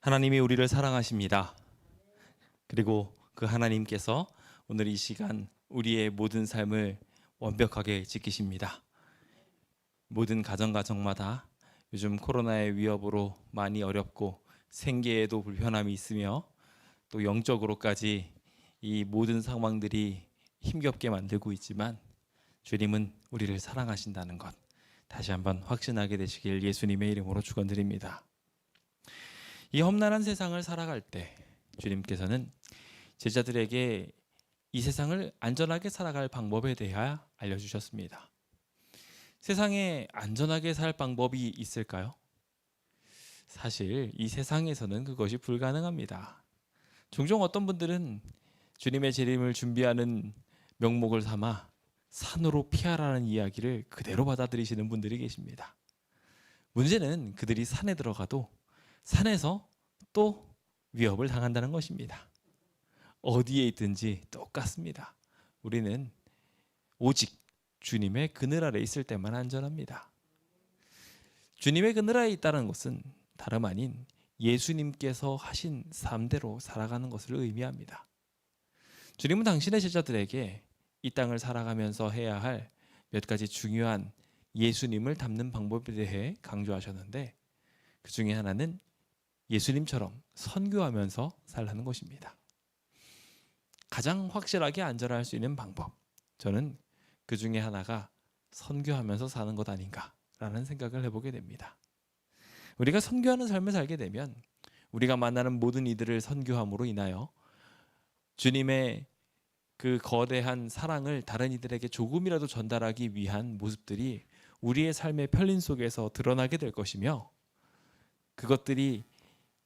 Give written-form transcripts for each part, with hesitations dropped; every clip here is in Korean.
하나님이 우리를 사랑하십니다. 그리고 그 하나님께서 오늘 이 시간 우리의 모든 삶을 완벽하게 지키십니다. 모든 가정마다 요즘 코로나의 위협으로 많이 어렵고 생계에도 불편함이 있으며 또 영적으로까지 이 모든 상황들이 힘겹게 만들고 있지만 주님은 우리를 사랑하신다는 것 다시 한번 확신하게 되시길 예수님의 이름으로 축원드립니다. 이 험난한 세상을 살아갈 때 주님께서는 제자들에게 이 세상을 안전하게 살아갈 방법에 대하여 알려주셨습니다. 세상에 안전하게 살 방법이 있을까요? 사실 이 세상에서는 그것이 불가능합니다. 종종 어떤 분들은 주님의 재림을 준비하는 명목을 삼아 산으로 피하라는 이야기를 그대로 받아들이시는 분들이 계십니다. 문제는 그들이 산에 들어가도 산에서 또 위협을 당한다는 것입니다. 어디에 있든지 똑같습니다. 우리는 오직 주님의 그늘 아래 있을 때만 안전합니다. 주님의 그늘 아래 있다는 것은 다름 아닌 예수님께서 하신 삶대로 살아가는 것을 의미합니다. 주님은 당신의 제자들에게 이 땅을 살아가면서 해야 할 몇 가지 중요한 예수님을 닮는 방법에 대해 강조하셨는데 그 중에 하나는 예수님처럼 선교하면서 살라는 것입니다. 가장 확실하게 안전할 수 있는 방법, 저는 그 중에 하나가 선교하면서 사는 것 아닌가라는 생각을 해보게 됩니다. 우리가 선교하는 삶을 살게 되면 우리가 만나는 모든 이들을 선교함으로 인하여 주님의 그 거대한 사랑을 다른 이들에게 조금이라도 전달하기 위한 모습들이 우리의 삶의 편린 속에서 드러나게 될 것이며 그것들이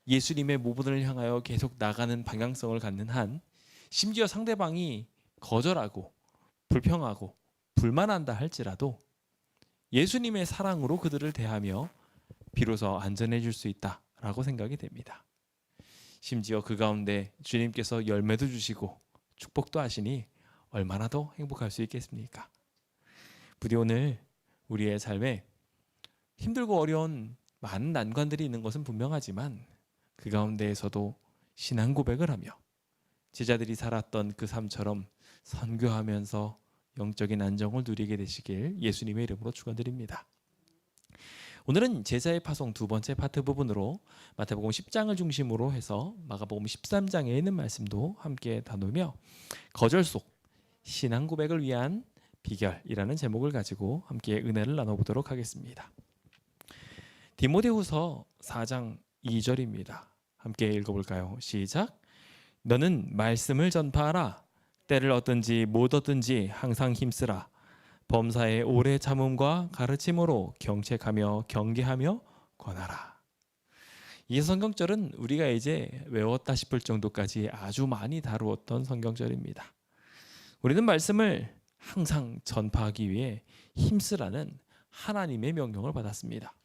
예수님의 모분을 향하여 계속 나가는 방향성을 갖는 한 심지어 상대방이 거절하고 불평하고 불만한다 할지라도 예수님의 사랑으로 그들을 대하며 비로소 안전해질 수 있다라고 생각이 됩니다. 심지어 그 가운데 주님께서 열매도 주시고 축복도 하시니 얼마나 더 행복할 수 있겠습니까? 부디 오늘 우리의 삶에 힘들고 어려운 많은 난관들이 있는 것은 분명하지만 그 가운데에서도 신앙 고백을 하며 제자들이 살았던 그 삶처럼 선교하면서 영적인 안정을 누리게 되시길 예수님의 이름으로 축원드립니다. 오늘은 제자의 파송 두 번째 파트 부분으로 마태복음 10장을 중심으로 해서 마가복음 13장에 있는 말씀도 함께 다루며 거절 속 신앙 고백을 위한 비결이라는 제목을 가지고 함께 은혜를 나눠보도록 하겠습니다. 디모데후서 4장 2절입니다. 함께 읽어볼까요? 시작. 너는 말씀을 전파하라. 때를 얻든지 못 얻든지 항상 힘쓰라. 범사의 오래 참음과 가르침으로 경책하며 경계하며 권하라. 이 성경절은 우리가 이제 외웠다 싶을 정도까지 아주 많이 다루었던 성경절입니다. 우리는 말씀을 항상 전파하기 위해 힘쓰라는 하나님의 명령을 받았습니다.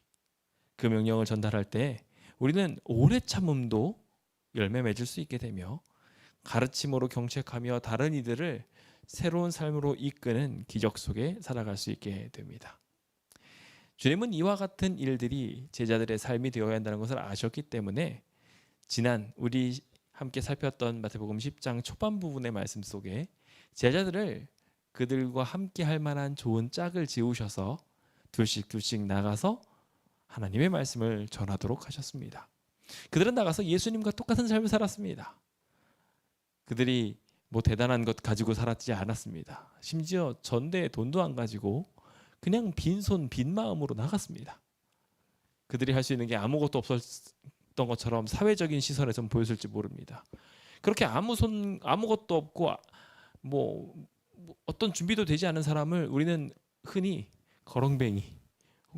그 명령을 전달할 때 우리는 오래 참음도 열매 맺을 수 있게 되며 가르침으로 경책하며 다른 이들을 새로운 삶으로 이끄는 기적 속에 살아갈 수 있게 됩니다. 주님은 이와 같은 일들이 제자들의 삶이 되어야 한다는 것을 아셨기 때문에 지난 우리 함께 살폈던 마태복음 10장 초반 부분의 말씀 속에 제자들을 그들과 함께 할 만한 좋은 짝을 지우셔서 둘씩 나가서 하나님의 말씀을 전하도록 하셨습니다. 그들은 나가서 예수님과 똑같은 삶을 살았습니다. 그들이 뭐 대단한 것 가지고 살았지 않았습니다. 심지어 전대에 돈도 안 가지고 그냥 빈손 빈 마음으로 나갔습니다. 그들이 할 수 있는 게 아무것도 없었던 것처럼 사회적인 시선에선 보였을지 모릅니다. 그렇게 아무것도 없고 뭐 어떤 준비도 되지 않은 사람을 우리는 흔히 거렁뱅이,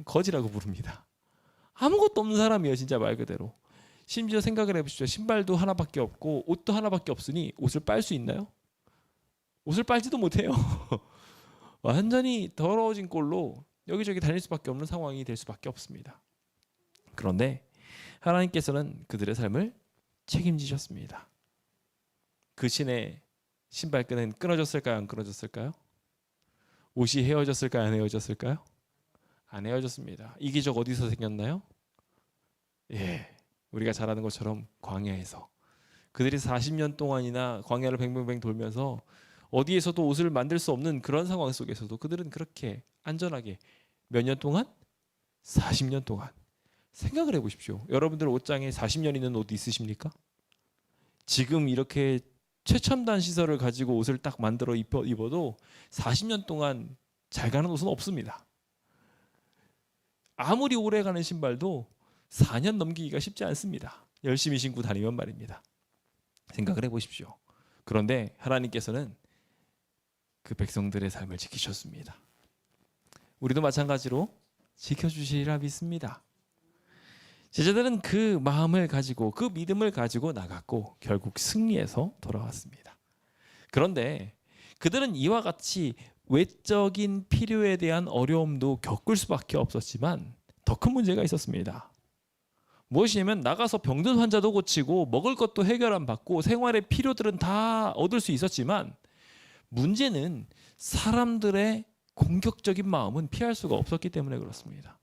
거지라고 부릅니다. 아무것도 없는 사람이에요, 진짜 말 그대로. 심지어 생각을 해보십시오. 신발도 하나밖에 없고 옷도 하나밖에 없으니 옷을 빨 수 있나요? 옷을 빨지도 못해요. 완전히 더러워진 꼴로 여기저기 다닐 수밖에 없는 상황이 될 수밖에 없습니다. 그런데 하나님께서는 그들의 삶을 책임지셨습니다. 그 신의 신발끈은 끊어졌을까요? 안 끊어졌을까요? 옷이 헤어졌을까요? 안 헤어졌을까요? 안 헤어졌습니다. 이 기적 어디서 생겼나요? 예, 우리가 잘 아는 것처럼 광야에서 그들이 40년 동안이나 광야를 뱅뱅뱅 돌면서 어디에서도 옷을 만들 수 없는 그런 상황 속에서도 그들은 그렇게 안전하게 몇 년 동안? 40년 동안. 생각을 해보십시오. 여러분들 옷장에 40년 있는 옷 있으십니까? 지금 이렇게 최첨단 시설을 가지고 옷을 딱 만들어 입어도 40년 동안 잘 가는 옷은 없습니다. 아무리 오래 가는 신발도 4년 넘기기가 쉽지 않습니다. 열심히 신고 다니면 말입니다. 생각을 해보십시오. 그런데 하나님께서는 그 백성들의 삶을 지키셨습니다. 우리도 마찬가지로 지켜주시리라 믿습니다. 제자들은 그 마음을 가지고 그 믿음을 가지고 나갔고 결국 승리해서 돌아왔습니다. 그런데 그들은 이와 같이 외적인 필요에 대한 어려움도 겪을 수밖에 없었지만 더 큰 문제가 있었습니다. 무엇이냐면 나가서 병든 환자도 고치고 먹을 것도 해결 안 받고 생활의 필요들은 다 얻을 수 있었지만 문제는 사람들의 공격적인 마음은 피할 수가 없었기 때문에 그렇습니다.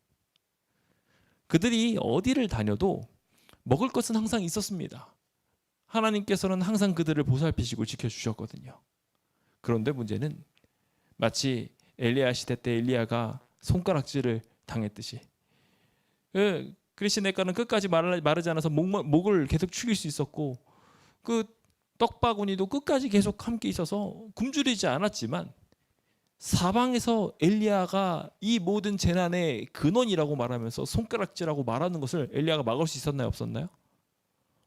그들이 어디를 다녀도 먹을 것은 항상 있었습니다. 하나님께서는 항상 그들을 보살피시고 지켜주셨거든요. 그런데 문제는 마치 엘리야 시대 때 엘리야가 손가락질을 당했듯이 그리스네가는 끝까지 마르지 않아서 목을 계속 축일 수 있었고 그 떡바구니도 끝까지 계속 함께 있어서 굶주리지 않았지만 사방에서 엘리야가 이 모든 재난의 근원이라고 말하면서 손가락질하고 말하는 것을 엘리야가 막을 수 있었나요? 없었나요?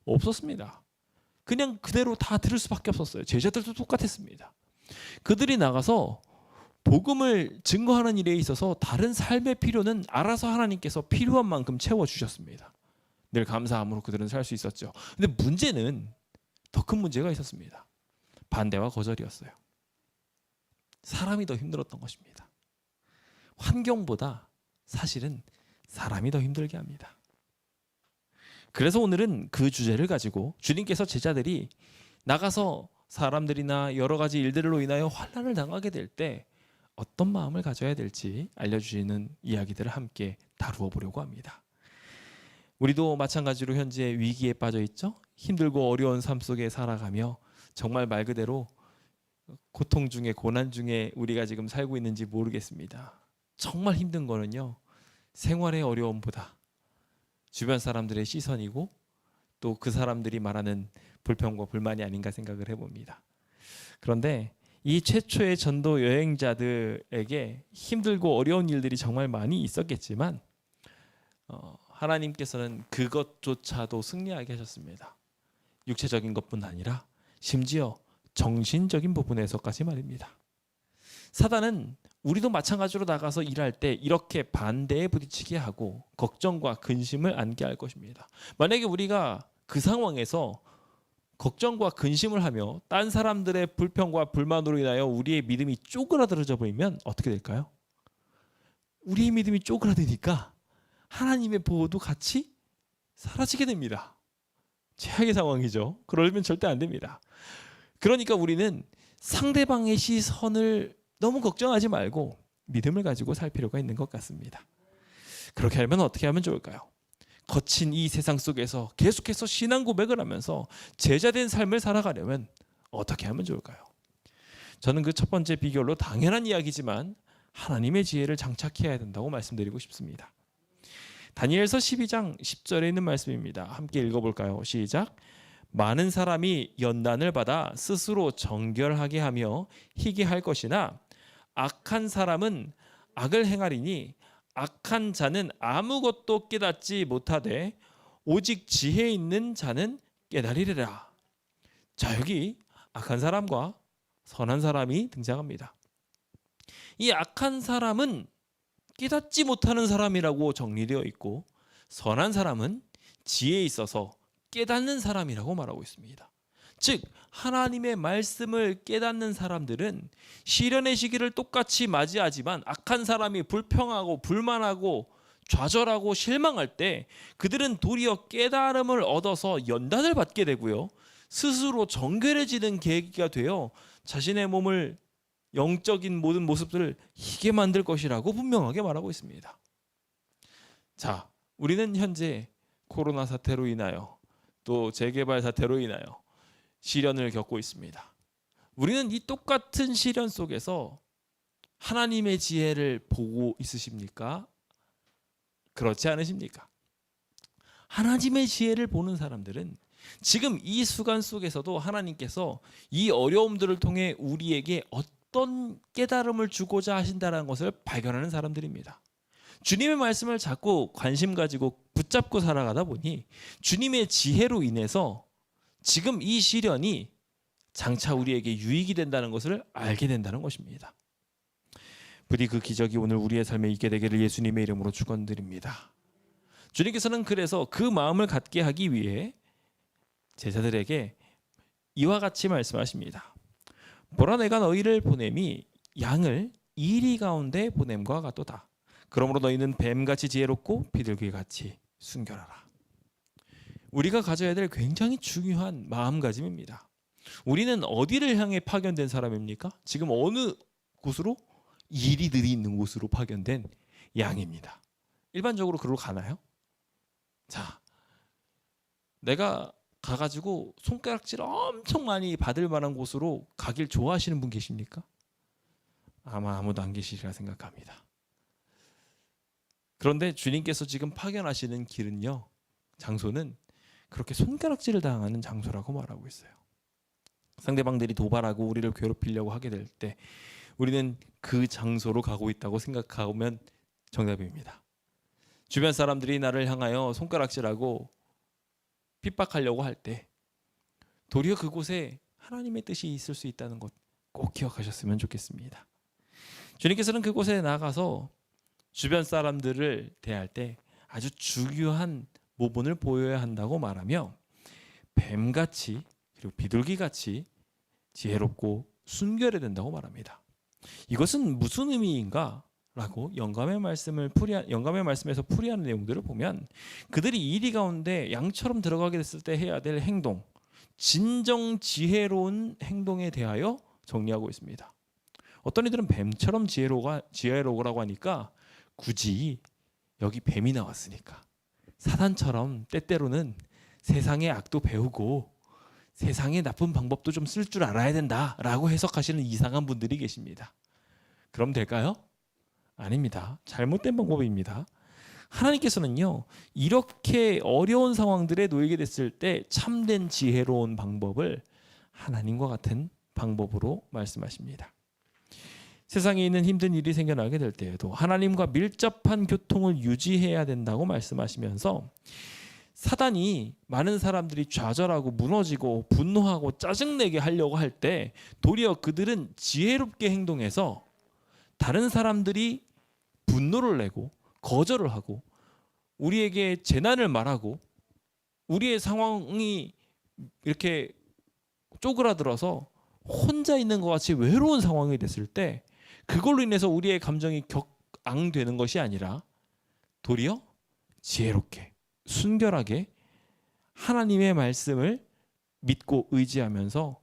없었습니다. 그냥 그대로 다 들을 수밖에 없었어요. 제자들도 똑같았습니다. 그들이 나가서 복음을 증거하는 일에 있어서 다른 삶의 필요는 알아서 하나님께서 필요한 만큼 채워주셨습니다. 늘 감사함으로 그들은 살 수 있었죠. 근데 문제는 더 큰 문제가 있었습니다. 반대와 거절이었어요. 사람이 더 힘들었던 것입니다. 환경보다 사실은 사람이 더 힘들게 합니다. 그래서 오늘은 그 주제를 가지고 주님께서 제자들이 나가서 사람들이나 여러 가지 일들로 인하여 환난을 당하게 될 때 어떤 마음을 가져야 될지 알려주시는 이야기들을 함께 다루어 보려고 합니다. 우리도 마찬가지로 현재 위기에 빠져 있죠. 힘들고 어려운 삶 속에 살아가며 정말 말 그대로 고통 중에 고난 중에 우리가 지금 살고 있는지 모르겠습니다. 정말 힘든 거는요, 생활의 어려움보다 주변 사람들의 시선이고 또 그 사람들이 말하는 불평과 불만이 아닌가 생각을 해봅니다. 그런데 이 최초의 전도 여행자들에게 힘들고 어려운 일들이 정말 많이 있었겠지만 하나님께서는 그것조차도 승리하게 하셨습니다. 육체적인 것뿐 아니라 심지어 정신적인 부분에서까지 말입니다. 사단은 우리도 마찬가지로 나가서 일할 때 이렇게 반대에 부딪히게 하고 걱정과 근심을 안게 할 것입니다. 만약에 우리가 그 상황에서 걱정과 근심을 하며 딴 사람들의 불평과 불만으로 인하여 우리의 믿음이 쪼그라들어져 버리면 어떻게 될까요? 우리의 믿음이 쪼그라드니까 하나님의 보호도 같이 사라지게 됩니다. 최악의 상황이죠. 그러면 절대 안 됩니다. 그러니까 우리는 상대방의 시선을 너무 걱정하지 말고 믿음을 가지고 살 필요가 있는 것 같습니다. 그렇게 하면 어떻게 하면 좋을까요? 거친 이 세상 속에서 계속해서 신앙 고백을 하면서 제자된 삶을 살아가려면 어떻게 하면 좋을까요? 저는 그 첫 번째 비결로 당연한 이야기지만 하나님의 지혜를 장착해야 된다고 말씀드리고 싶습니다. 다니엘서 12장 10절에 있는 말씀입니다. 함께 읽어볼까요? 시작. 많은 사람이 연단을 받아 스스로 정결하게 하며 희게 할 것이나 악한 사람은 악을 행하리니 악한 자는 아무것도 깨닫지 못하되 오직 지혜 있는 자는 깨달으리라. 자, 여기 악한 사람과 선한 사람이 등장합니다. 이 악한 사람은 깨닫지 못하는 사람이라고 정리되어 있고 선한 사람은 지혜에 있어서 깨닫는 사람이라고 말하고 있습니다. 즉 하나님의 말씀을 깨닫는 사람들은 시련의 시기를 똑같이 맞이하지만 악한 사람이 불평하고 불만하고 좌절하고 실망할 때 그들은 도리어 깨달음을 얻어서 연단을 받게 되고요, 스스로 정결해지는 계기가 되어 자신의 몸을 영적인 모든 모습들을 희게 만들 것이라고 분명하게 말하고 있습니다. 자, 우리는 현재 코로나 사태로 인하여 또 재개발 사태로 인하여 시련을 겪고 있습니다. 우리는 이 똑같은 시련 속에서 하나님의 지혜를 보고 있으십니까? 그렇지 않으십니까? 하나님의 지혜를 보는 사람들은 지금 이 수간 속에서도 하나님께서 이 어려움들을 통해 우리에게 어떤 깨달음을 주고자 하신다는 것을 발견하는 사람들입니다. 주님의 말씀을 자꾸 관심 가지고 붙잡고 살아가다 보니 주님의 지혜로 인해서 지금 이 시련이 장차 우리에게 유익이 된다는 것을 알게 된다는 것입니다. 부디 그 기적이 오늘 우리의 삶에 있게 되기를 예수님의 이름으로 축원드립니다. 주님께서는 그래서 그 마음을 갖게 하기 위해 제자들에게 이와 같이 말씀하십니다. 보라, 내가 너희를 보냄이 양을 이리 가운데 보냄과 같도다. 그러므로 너희는 뱀같이 지혜롭고 비둘기같이 순결하라. 우리가 가져야 될 굉장히 중요한 마음가짐입니다. 우리는 어디를 향해 파견된 사람입니까? 지금 어느 곳으로? 이리들이 있는 곳으로 파견된 양입니다. 일반적으로 그러고 가나요? 자, 내가 가가지고 손가락질 엄청 많이 받을 만한 곳으로 가길 좋아하시는 분 계십니까? 아마 아무도 안 계시리라 생각합니다. 그런데 주님께서 지금 파견하시는 길은요, 장소는 그렇게 손가락질을 당하는 장소라고 말하고 있어요. 상대방들이 도발하고 우리를 괴롭히려고 하게 될 때 우리는 그 장소로 가고 있다고 생각하면 정답입니다. 주변 사람들이 나를 향하여 손가락질하고 핍박하려고 할 때 도리어 그곳에 하나님의 뜻이 있을 수 있다는 것 꼭 기억하셨으면 좋겠습니다. 주님께서는 그곳에 나가서 주변 사람들을 대할 때 아주 중요한 모본을 보여야 한다고 말하며 뱀같이 그리고 비둘기같이 지혜롭고 순결해야 된다고 말합니다. 이것은 무슨 의미인가? 라고 영감의 말씀에서 풀이하는 내용들을 보면 그들이 이리 가운데 양처럼 들어가게 됐을 때 해야 될 행동, 진정 지혜로운 행동에 대하여 정리하고 있습니다. 어떤 이들은 뱀처럼 지혜로우라고 하니까 굳이 여기 뱀이 나왔으니까 사단처럼 때때로는 세상의 악도 배우고 세상의 나쁜 방법도 좀 쓸 줄 알아야 된다라고 해석하시는 이상한 분들이 계십니다. 그럼 될까요? 아닙니다. 잘못된 방법입니다. 하나님께서는요, 이렇게 어려운 상황들에 놓이게 됐을 때 참된 지혜로운 방법을 하나님과 같은 방법으로 말씀하십니다. 세상에 있는 힘든 일이 생겨나게 될 때에도 하나님과 밀접한 교통을 유지해야 된다고 말씀하시면서 사단이 많은 사람들이 좌절하고 무너지고 분노하고 짜증내게 하려고 할 때 도리어 그들은 지혜롭게 행동해서 다른 사람들이 분노를 내고 거절을 하고 우리에게 재난을 말하고 우리의 상황이 이렇게 쪼그라들어서 혼자 있는 것 같이 외로운 상황이 됐을 때 그걸로 인해서 우리의 감정이 격앙되는 것이 아니라 도리어 지혜롭게 순결하게 하나님의 말씀을 믿고 의지하면서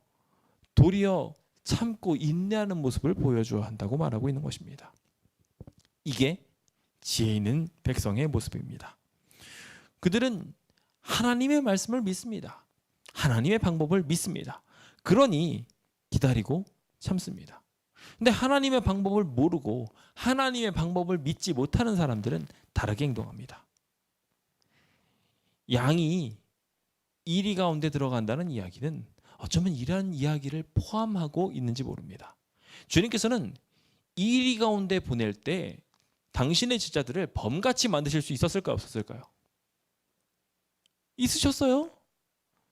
도리어 참고 인내하는 모습을 보여줘야 한다고 말하고 있는 것입니다. 이게 지혜 있는 백성의 모습입니다. 그들은 하나님의 말씀을 믿습니다. 하나님의 방법을 믿습니다. 그러니 기다리고 참습니다. 근데 하나님의 방법을 모르고 하나님의 방법을 믿지 못하는 사람들은 다르게 행동합니다. 양이 이리 가운데 들어간다는 이야기는 어쩌면 이러한 이야기를 포함하고 있는지 모릅니다. 주님께서는 이리 가운데 보낼 때 당신의 제자들을 범같이 만드실 수 있었을까요? 없었을까요? 있으셨어요.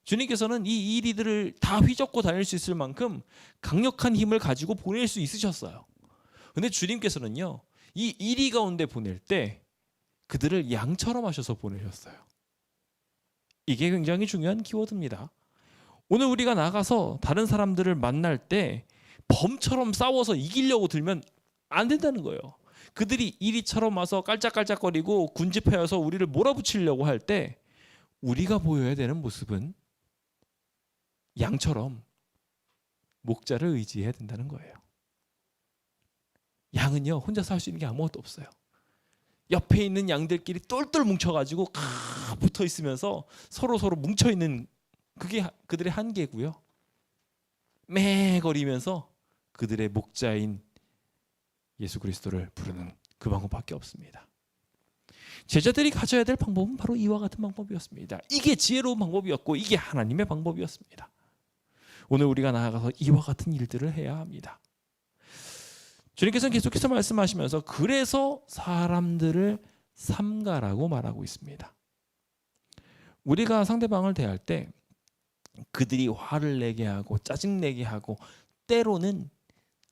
주님께서는 이 이리들을 다 휘젓고 다닐 수 있을 만큼 강력한 힘을 가지고 보낼 수 있으셨어요. 그런데 주님께서는요, 이 이리 가운데 보낼 때 그들을 양처럼 하셔서 보내셨어요. 이게 굉장히 중요한 키워드입니다. 오늘 우리가 나가서 다른 사람들을 만날 때 범처럼 싸워서 이기려고 들면 안 된다는 거예요. 그들이 이리처럼 와서 깔짝깔짝거리고 군집하여서 우리를 몰아붙이려고 할 때 우리가 보여야 되는 모습은 양처럼 목자를 의지해야 된다는 거예요. 양은요, 혼자서 할 수 있는 게 아무것도 없어요. 옆에 있는 양들끼리 똘똘 뭉쳐가지고 딱 붙어 있으면서 서로 뭉쳐 있는 그게 그들의 한계고요. 매거리면서 그들의 목자인 예수 그리스도를 부르는 그 방법밖에 없습니다. 제자들이 가져야 될 방법은 바로 이와 같은 방법이었습니다. 이게 지혜로운 방법이었고 이게 하나님의 방법이었습니다. 오늘 우리가 나아가서 이와 같은 일들을 해야 합니다. 주님께서는 계속해서 말씀하시면서 그래서 사람들을 삼가라고 말하고 있습니다. 우리가 상대방을 대할 때 그들이 화를 내게 하고 짜증내게 하고 때로는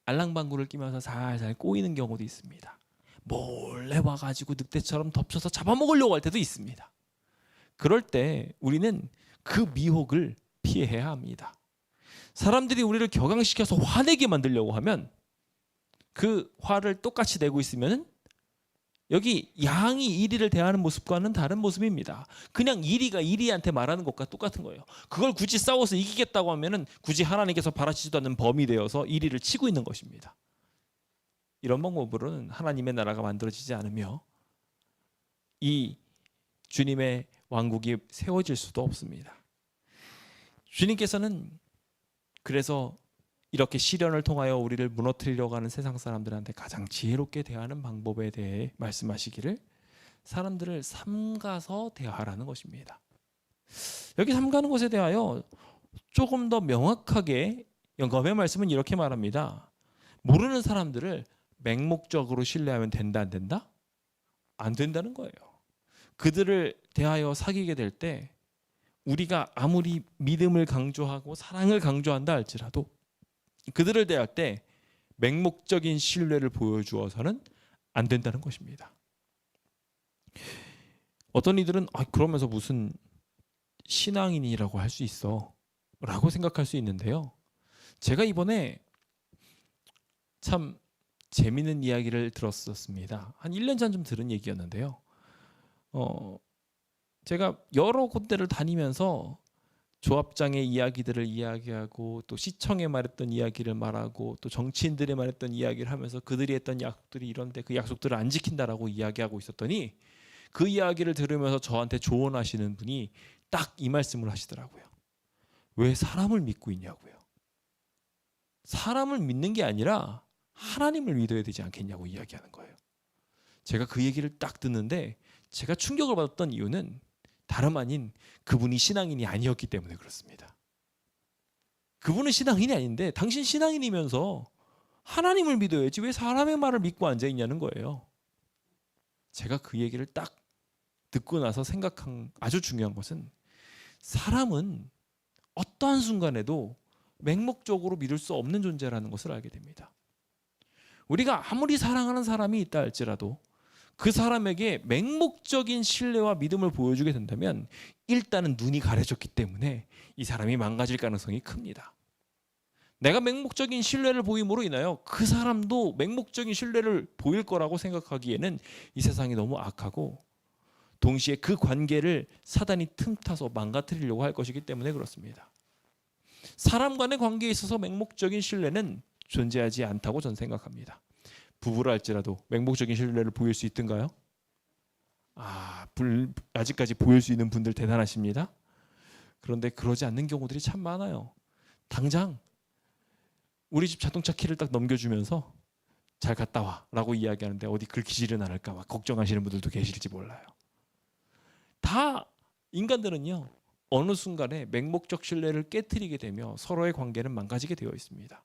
알랑방구를 끼면서 살살 꼬이는 경우도 있습니다. 몰래 와가지고 늑대처럼 덮쳐서 잡아먹으려고 할 때도 있습니다. 그럴 때 우리는 그 미혹을 피해야 합니다. 사람들이 우리를 격앙시켜서 화내게 만들려고 하면 그 화를 똑같이 내고 있으면 여기 양이 이리를 대하는 모습과는 다른 모습입니다. 그냥 이리가 이리한테 말하는 것과 똑같은 거예요. 그걸 굳이 싸워서 이기겠다고 하면은 굳이 하나님께서 바라시지도 않는 범이 되어서 이리를 치고 있는 것입니다. 이런 방법으로는 하나님의 나라가 만들어지지 않으며 이 주님의 왕국이 세워질 수도 없습니다. 주님께서는 그래서 이렇게 시련을 통하여 우리를 무너뜨리려고 하는 세상 사람들한테 가장 지혜롭게 대하는 방법에 대해 말씀하시기를 사람들을 삼가서 대하라는 것입니다. 여기 삼가는 것에 대하여 조금 더 명확하게 영감의 말씀은 이렇게 말합니다. 모르는 사람들을 맹목적으로 신뢰하면 된다 안 된다? 안 된다는 거예요. 그들을 대하여 사귀게 될 때 우리가 아무리 믿음을 강조하고 사랑을 강조한다 할지라도 그들을 대할 때 맹목적인 신뢰를 보여주어서는 안 된다는 것입니다. 어떤 이들은 그러면서 무슨 신앙인이라고 할 수 있어 라고 생각할 수 있는데요. 제가 이번에 참 재미있는 이야기를 들었었습니다. 한 1년 전쯤 들은 얘기였는데요. 제가 여러 곳들을 다니면서 조합장의 이야기들을 이야기하고 또 시청에 말했던 이야기를 말하고 또 정치인들이 말했던 이야기를 하면서 그들이 했던 약속들이 이런데 그 약속들을 안 지킨다라고 이야기하고 있었더니 그 이야기를 들으면서 저한테 조언하시는 분이 딱 이 말씀을 하시더라고요. 왜 사람을 믿고 있냐고요. 사람을 믿는 게 아니라 하나님을 믿어야 되지 않겠냐고 이야기하는 거예요. 제가 그 얘기를 딱 듣는데 제가 충격을 받았던 이유는 다름 아닌 그분이 신앙인이 아니었기 때문에 그렇습니다. 그분은 신앙인이 아닌데 당신 신앙인이면서 하나님을 믿어야지 왜 사람의 말을 믿고 앉아있냐는 거예요. 제가 그 얘기를 딱 듣고 나서 생각한 아주 중요한 것은 사람은 어떠한 순간에도 맹목적으로 믿을 수 없는 존재라는 것을 알게 됩니다. 우리가 아무리 사랑하는 사람이 있다 할지라도 그 사람에게 맹목적인 신뢰와 믿음을 보여주게 된다면 일단은 눈이 가려졌기 때문에 이 사람이 망가질 가능성이 큽니다. 내가 맹목적인 신뢰를 보임으로 인하여 그 사람도 맹목적인 신뢰를 보일 거라고 생각하기에는 이 세상이 너무 악하고 동시에 그 관계를 사단이 틈타서 망가뜨리려고 할 것이기 때문에 그렇습니다. 사람 간의 관계에 있어서 맹목적인 신뢰는 존재하지 않다고 저는 생각합니다. 부부라 할지라도 맹목적인 신뢰를 보일 수 있던가요? 아직까지 보일 수 있는 분들 대단하십니다. 그런데 그러지 않는 경우들이 참 많아요. 당장 우리 집 자동차 키를 딱 넘겨주면서 잘 갔다 와 라고 이야기하는데 어디 긁히지는 않을까 막 걱정하시는 분들도 계실지 몰라요. 다 인간들은요 어느 순간에 맹목적 신뢰를 깨트리게 되며 서로의 관계는 망가지게 되어 있습니다.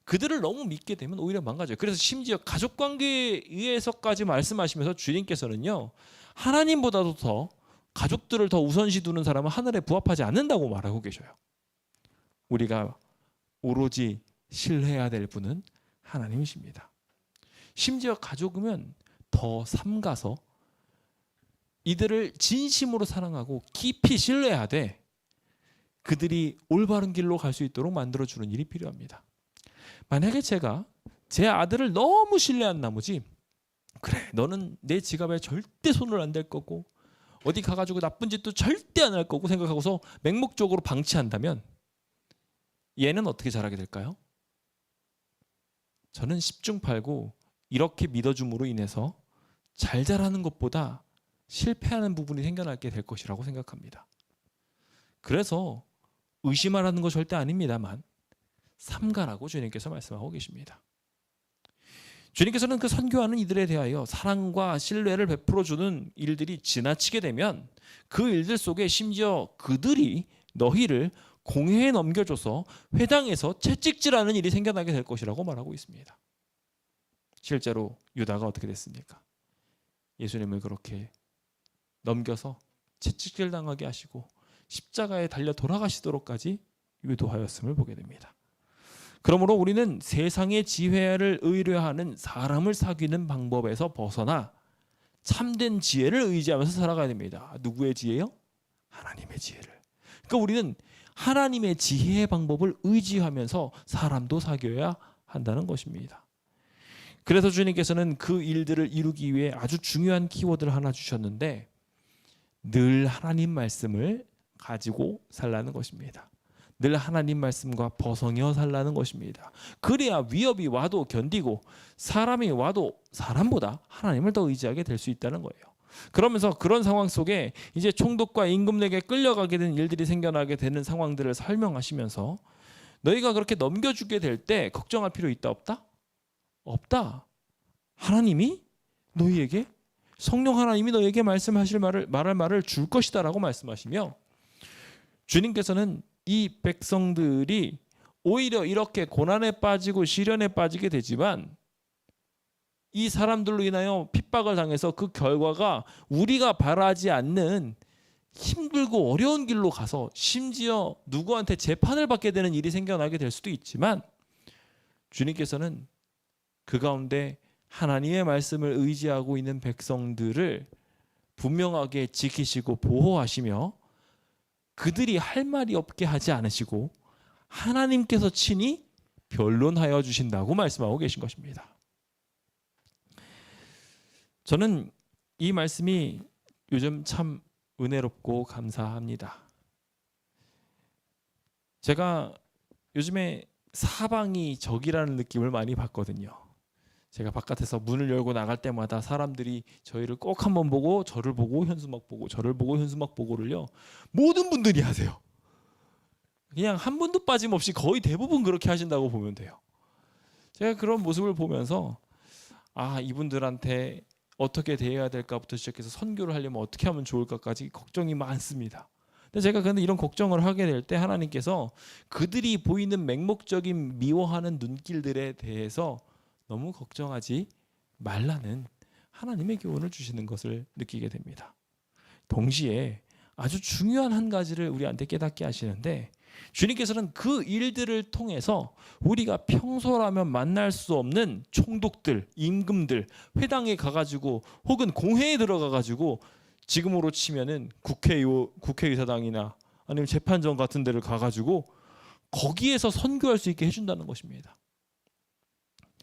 그들을 너무 믿게 되면 오히려 망가져요. 그래서 심지어 가족관계에 의해서까지 말씀하시면서 주님께서는요 하나님보다도 더 가족들을 더 우선시 두는 사람은 하늘에 부합하지 않는다고 말하고 계셔요. 우리가 오로지 신뢰해야 될 분은 하나님이십니다. 심지어 가족이면 더 삼가서 이들을 진심으로 사랑하고 깊이 신뢰하되 그들이 올바른 길로 갈 수 있도록 만들어주는 일이 필요합니다. 만약에 제가 제 아들을 너무 신뢰한 나머지 그래 너는 내 지갑에 절대 손을 안 댈 거고 어디 가가지고 나쁜 짓도 절대 안 할 거고 생각하고서 맹목적으로 방치한다면 얘는 어떻게 자라게 될까요? 저는 10중 8구 이렇게 믿어줌으로 인해서 잘 자라는 것보다 실패하는 부분이 생겨나게 될 것이라고 생각합니다. 그래서 의심하라는 거 절대 아닙니다만 삼가라고 주님께서 말씀하고 계십니다. 주님께서는 그 선교하는 이들에 대하여 사랑과 신뢰를 베풀어주는 일들이 지나치게 되면 그 일들 속에 심지어 그들이 너희를 공회에 넘겨줘서 회당에서 채찍질하는 일이 생겨나게 될 것이라고 말하고 있습니다. 실제로 유다가 어떻게 됐습니까? 예수님을 그렇게 넘겨서 채찍질 당하게 하시고 십자가에 달려 돌아가시도록까지 유도하였음을 보게 됩니다. 그러므로 우리는 세상의 지혜를 의뢰하는 사람을 사귀는 방법에서 벗어나 참된 지혜를 의지하면서 살아가야 됩니다. 누구의 지혜요? 하나님의 지혜를. 그러니까 우리는 하나님의 지혜의 방법을 의지하면서 사람도 사귀어야 한다는 것입니다. 그래서 주님께서는 그 일들을 이루기 위해 아주 중요한 키워드를 하나 주셨는데 늘 하나님 말씀을 가지고 살라는 것입니다. 늘 하나님 말씀과 벗어나 살라는 것입니다. 그래야 위협이 와도 견디고 사람이 와도 사람보다 하나님을 더 의지하게 될 수 있다는 거예요. 그러면서 그런 상황 속에 이제 총독과 임금에게 끌려가게 된 일들이 생겨나게 되는 상황들을 설명하시면서 너희가 그렇게 넘겨주게 될 때 걱정할 필요 있다 없다? 없다. 하나님이 너희에게 성령 하나님이 너희에게 말할 말을 줄 것이다라고 말씀하시며 주님께서는 이 백성들이 오히려 이렇게 고난에 빠지고 시련에 빠지게 되지만 이 사람들로 인하여 핍박을 당해서 그 결과가 우리가 바라지 않는 힘들고 어려운 길로 가서 심지어 누구한테 재판을 받게 되는 일이 생겨나게 될 수도 있지만 주님께서는 그 가운데 하나님의 말씀을 의지하고 있는 백성들을 분명하게 지키시고 보호하시며 그들이 할 말이 없게 하지 않으시고 하나님께서 친히 변론하여 주신다고 말씀하고 계신 것입니다. 저는 이 말씀이 요즘 참 은혜롭고 감사합니다. 제가 요즘에 사방이 적이라는 느낌을 많이 받거든요. 제가 바깥에서 문을 열고 나갈 때마다 사람들이 저희를 꼭 한번 보고 저를 보고 현수막 보고 저를 보고 현수막 보고를요 모든 분들이 하세요. 그냥 한 분도 빠짐없이 거의 대부분 그렇게 하신다고 보면 돼요. 제가 그런 모습을 보면서 이분들한테 어떻게 대해야 될까부터 시작해서 선교를 하려면 어떻게 하면 좋을까까지 걱정이 많습니다. 근데 제가 근데 이런 걱정을 하게 될 때 하나님께서 그들이 보이는 맹목적인 미워하는 눈길들에 대해서 너무 걱정하지 말라는 하나님의 교훈을 주시는 것을 느끼게 됩니다. 동시에 아주 중요한 한 가지를 우리한테 깨닫게 하시는데 주님께서는 그 일들을 통해서 우리가 평소라면 만날 수 없는 총독들, 임금들, 회당에 가가지고 혹은 공회에 들어가가지고 지금으로 치면은 국회의사당이나 아니면 재판정 같은 데를 가가지고 거기에서 선교할 수 있게 해준다는 것입니다.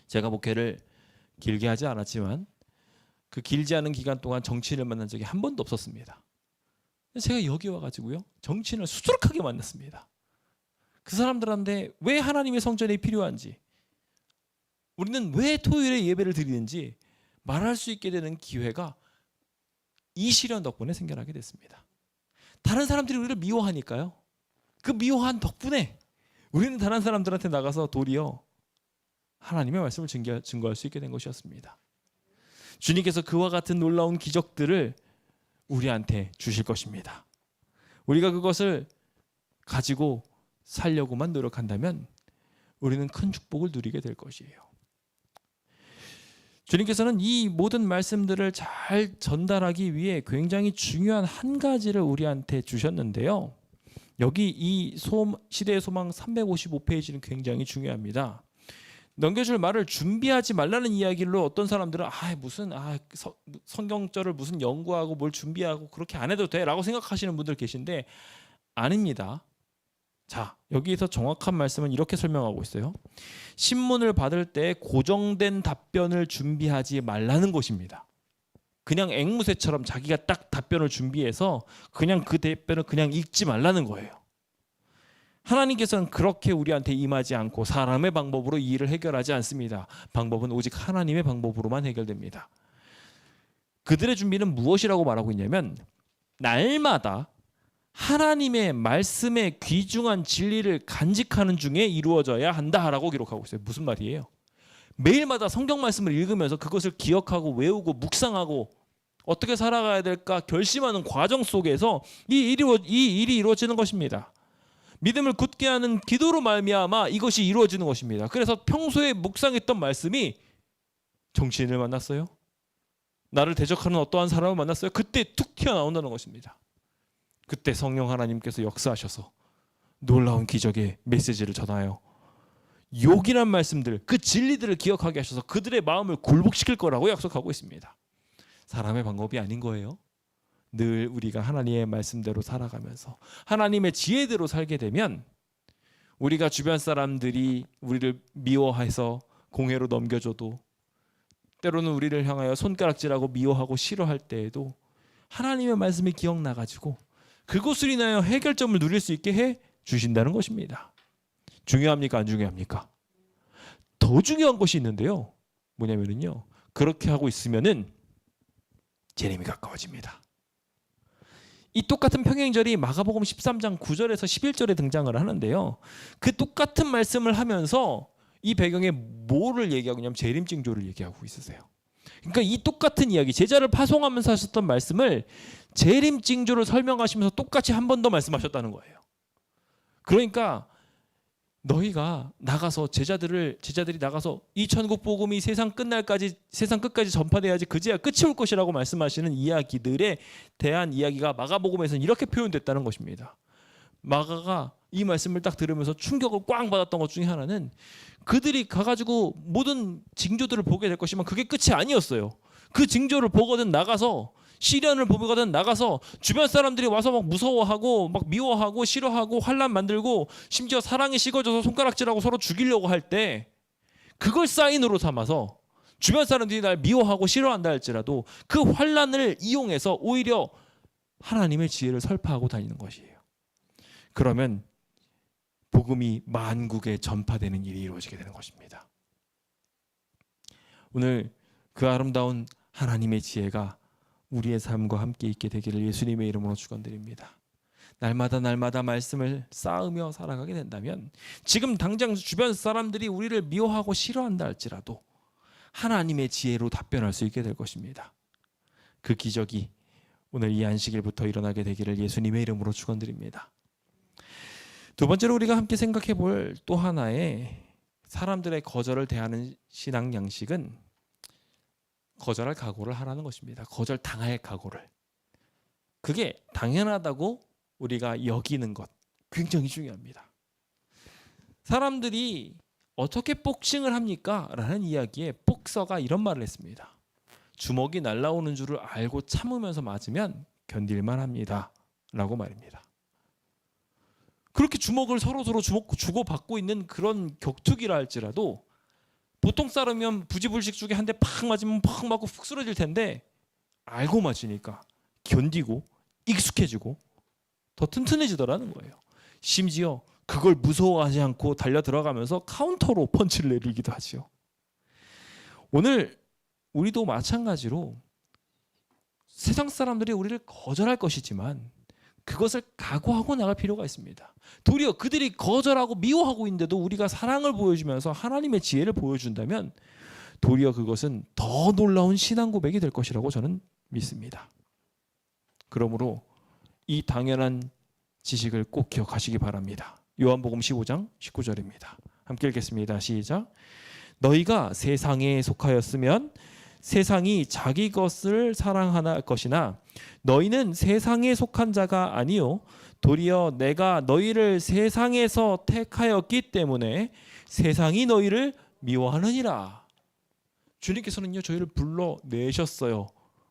제가 목회를 길게 하지 않았지만 그 길지 않은 기간 동안 정치인을 만난 적이 한 번도 없었습니다. 제가 여기 와가지고요 정치인을 수두룩하게 만났습니다. 그 사람들한테 왜 하나님의 성전이 필요한지 우리는 왜 토요일에 예배를 드리는지 말할 수 있게 되는 기회가 이 시련 덕분에 생겨나게 됐습니다. 다른 사람들이 우리를 미워하니까요. 그 미워한 덕분에 우리는 다른 사람들한테 나가서 도리어 하나님의 말씀을 증거할 수 있게 된 것이었습니다. 주님께서 그와 같은 놀라운 기적들을 우리한테 주실 것입니다. 우리가 그것을 가지고 살려고만 노력한다면 우리는 큰 축복을 누리게 될 것이에요. 주님께서는 이 모든 말씀들을 잘 전달하기 위해 굉장히 중요한 한 가지를 우리한테 주셨는데요. 여기 이 시대의 소망 355페이지는 굉장히 중요합니다. 넘겨줄 말을 준비하지 말라는 이야기로 어떤 사람들은 성경절을 무슨 연구하고 뭘 준비하고 그렇게 안 해도 돼라고 생각하시는 분들 계신데 아닙니다. 자, 여기에서 정확한 말씀은 이렇게 설명하고 있어요. 신문을 받을 때 고정된 답변을 준비하지 말라는 것입니다. 그냥 앵무새처럼 자기가 딱 답변을 준비해서 그냥 그 답변을 그냥 읽지 말라는 거예요. 하나님께서는 그렇게 우리한테 임하지 않고 사람의 방법으로 이 일을 해결하지 않습니다. 방법은 오직 하나님의 방법으로만 해결됩니다. 그들의 준비는 무엇이라고 말하고 있냐면 날마다 하나님의 말씀의 귀중한 진리를 간직하는 중에 이루어져야 한다라고 기록하고 있어요. 무슨 말이에요? 매일마다 성경 말씀을 읽으면서 그것을 기억하고 외우고 묵상하고 어떻게 살아가야 될까 결심하는 과정 속에서 이 일이 이루어지는 것입니다. 믿음을 굳게 하는 기도로 말미암아 이것이 이루어지는 것입니다. 그래서 평소에 묵상했던 말씀이 정치인을 만났어요. 나를 대적하는 어떠한 사람을 만났어요. 그때 툭 튀어나온다는 것입니다. 그때 성령 하나님께서 역사하셔서 놀라운 기적의 메시지를 전하여 욕이란 말씀들, 그 진리들을 기억하게 하셔서 그들의 마음을 굴복시킬 거라고 약속하고 있습니다. 사람의 방법이 아닌 거예요. 늘 우리가 하나님의 말씀대로 살아가면서 하나님의 지혜대로 살게 되면 우리가 주변 사람들이 우리를 미워해서 공회로 넘겨줘도 때로는 우리를 향하여 손가락질하고 미워하고 싫어할 때에도 하나님의 말씀이 기억나가지고 그것을 인하여 해결점을 누릴 수 있게 해 주신다는 것입니다. 중요합니까? 안 중요합니까? 더 중요한 것이 있는데요. 뭐냐면요. 그렇게 하고 있으면은 재림이 가까워집니다. 이 똑같은 평행절이 마가복음 13장 9절에서 11절에 등장을 하는데요. 그 똑같은 말씀을 하면서 이 배경에 뭐를 얘기하고 있냐면 재림징조를 얘기하고 있으세요. 그러니까 이 똑같은 이야기, 제자를 파송하면서 하셨던 말씀을 재림징조를 설명하시면서 똑같이 한 번 더 말씀하셨다는 거예요. 그러니까 너희가 나가서 제자들이 나가서 이 천국 복음이 세상 끝까지 전파돼야지 그제야 끝이 올 것이라고 말씀하시는 이야기들에 대한 이야기가 마가복음에서는 이렇게 표현됐다는 것입니다. 마가가 이 말씀을 딱 들으면서 충격을 꽝 받았던 것 중에 하나는 그들이 가가지고 모든 징조들을 보게 될 것이지만 그게 끝이 아니었어요. 그 징조를 보거든 나가서 시련을 보거든 나가서 주변 사람들이 와서 막 무서워하고 막 미워하고 싫어하고 환난 만들고 심지어 사랑이 식어져서 손가락질하고 서로 죽이려고 할 때 그걸 사인으로 삼아서 주변 사람들이 날 미워하고 싫어한다 할지라도 그 환난을 이용해서 오히려 하나님의 지혜를 설파하고 다니는 것이에요. 그러면 복음이 만국에 전파되는 일이 이루어지게 되는 것입니다. 오늘 그 아름다운 하나님의 지혜가 우리의 삶과 함께 있게 되기를 예수님의 이름으로 축원드립니다. 날마다 말씀을 쌓으며 살아가게 된다면 지금 당장 주변 사람들이 우리를 미워하고 싫어한다 할지라도 하나님의 지혜로 답변할 수 있게 될 것입니다. 그 기적이 오늘 이 안식일부터 일어나게 되기를 예수님의 이름으로 축원드립니다. 두 번째로 우리가 함께 생각해 볼 또 하나의 사람들의 거절을 대하는 신앙 양식은 거절할 각오를 하라는 것입니다. 거절당할 각오를. 그게 당연하다고 우리가 여기는 것 굉장히 중요합니다. 사람들이 어떻게 복싱을 합니까? 라는 이야기에 복서가 이런 말을 했습니다. 주먹이 날아오는 줄을 알고 참으면서 맞으면 견딜만 합니다. 라고 말입니다. 그렇게 주먹을 서로 주고받고 있는 그런 격투기라 할지라도 보통 사람이면 부지불식 쪽에 한 대 팍 맞으면 팍 맞고 푹 쓰러질 텐데 알고 맞으니까 견디고 익숙해지고 더 튼튼해지더라는 거예요. 심지어 그걸 무서워하지 않고 달려 들어가면서 카운터로 펀치를 내리기도 하지요. 오늘 우리도 마찬가지로 세상 사람들이 우리를 거절할 것이지만 그것을 각오하고 나갈 필요가 있습니다. 도리어 그들이 거절하고 미워하고 있는데도 우리가 사랑을 보여주면서 하나님의 지혜를 보여준다면 도리어 그것은 더 놀라운 신앙 고백이 될 것이라고 저는 믿습니다. 그러므로 이 당연한 지식을 꼭 기억하시기 바랍니다. 요한복음 15장 19절입니다. 함께 읽겠습니다. 시작. 너희가 세상에 속하였으면 세상이 자기 것을 사랑하나 것이나 너희는 세상에 속한 자가 아니요 도리어 내가 너희를 세상에서 택하였기 때문에 세상이 너희를 미워하느니라. 주님께서는요 저희를 불러내셨어요.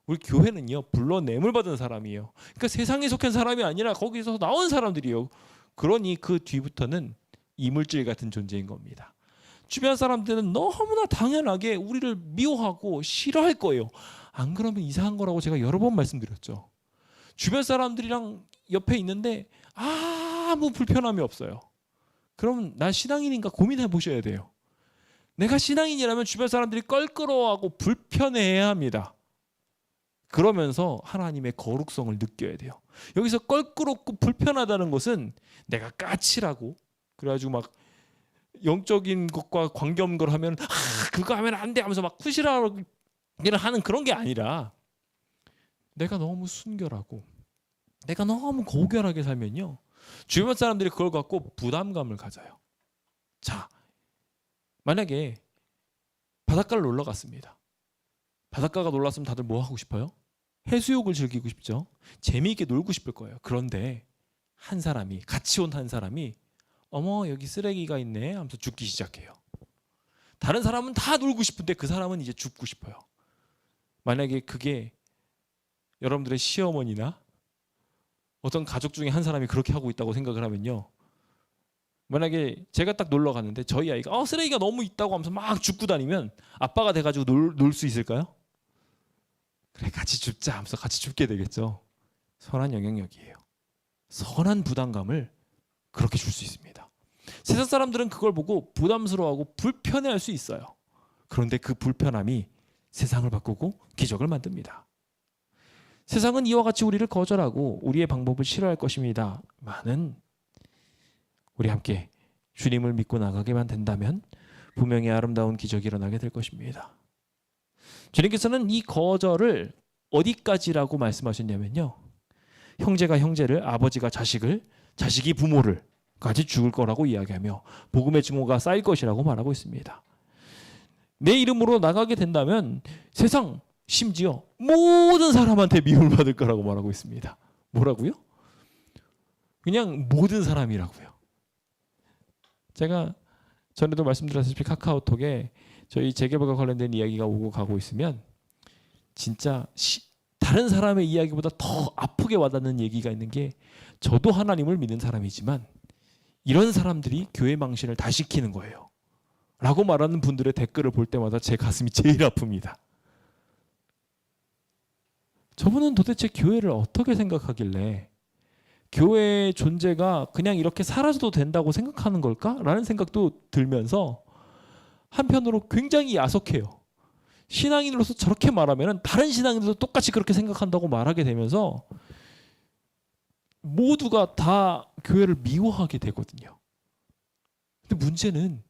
우리 교회는요 불러냄을 받은 사람이에요. 그러니까 세상에 속한 사람이 아니라 거기서 나온 사람들이에요. 그러니 그 뒤부터는 이물질 같은 존재인 겁니다. 주변 사람들은 너무나 당연하게 우리를 미워하고 싫어할 거예요. 안 그러면 이상한 거라고 제가 여러 번 말씀드렸죠. 주변 사람들이랑 옆에 있는데 아무 불편함이 없어요. 그럼 난 신앙인인가 고민해 보셔야 돼요. 내가 신앙인이라면 주변 사람들이 껄끄러워하고 불편해해야 합니다. 그러면서 하나님의 거룩성을 느껴야 돼요. 여기서 껄끄럽고 불편하다는 것은 내가 까칠하고 그래가지고 막 영적인 것과 관계없는 걸 하면 그거 하면 안 돼 하면서 막 쿠시라기를 하는 그런 게 아니라 내가 너무 순결하고 내가 너무 고결하게 살면요 주변 사람들이 그걸 갖고 부담감을 가져요. 자, 만약에 바닷가를 놀러 갔습니다. 바닷가가 놀랐으면 다들 뭐 하고 싶어요? 해수욕을 즐기고 싶죠. 재미있게 놀고 싶을 거예요. 그런데 한 사람이 같이 온 한 사람이 어머 여기 쓰레기가 있네 하면서 죽기 시작해요. 다른 사람은 다 놀고 싶은데 그 사람은 이제 죽고 싶어요. 만약에 그게 여러분들의 시어머니나 어떤 가족 중에 한 사람이 그렇게 하고 있다고 생각을 하면요. 만약에 제가 딱 놀러 갔는데 저희 아이가 쓰레기가 너무 있다고 하면서 막 줍고 다니면 아빠가 돼가지고 놀 수 있을까요? 그래 같이 줍자 하면서 같이 줍게 되겠죠. 선한 영향력이에요. 선한 부담감을 그렇게 줄 수 있습니다. 세상 사람들은 그걸 보고 부담스러워하고 불편해할 수 있어요. 그런데 그 불편함이 세상을 바꾸고 기적을 만듭니다. 세상은 이와 같이 우리를 거절하고 우리의 방법을 싫어할 것입니다. 많은 우리 함께 주님을 믿고 나가게만 된다면 분명히 아름다운 기적이 일어나게 될 것입니다. 주님께서는 이 거절을 어디까지라고 말씀하셨냐면요. 형제가 형제를, 아버지가 자식을, 자식이 부모를 까지 죽을 거라고 이야기하며 복음의 증오가 쌓일 것이라고 말하고 있습니다. 내 이름으로 나가게 된다면 세상 심지어 모든 사람한테 미움을 받을 거라고 말하고 있습니다. 뭐라고요? 그냥 모든 사람이라고요. 제가 전에도 말씀드렸다시피 카카오톡에 저희 재개발과 관련된 이야기가 오고 가고 있으면 진짜 다른 사람의 이야기보다 더 아프게 와닿는 얘기가 있는 게 저도 하나님을 믿는 사람이지만 이런 사람들이 교회 망신을 다 시키는 거예요. 라고 말하는 분들의 댓글을 볼 때마다 제 가슴이 제일 아픕니다. 저분은 도대체 교회를 어떻게 생각하길래 교회의 존재가 그냥 이렇게 사라져도 된다고 생각하는 걸까? 라는 생각도 들면서 한편으로 굉장히 야속해요. 신앙인으로서 저렇게 말하면 다른 신앙인들도 똑같이 그렇게 생각한다고 말하게 되면서 모두가 다 교회를 미워하게 되거든요. 근데 문제는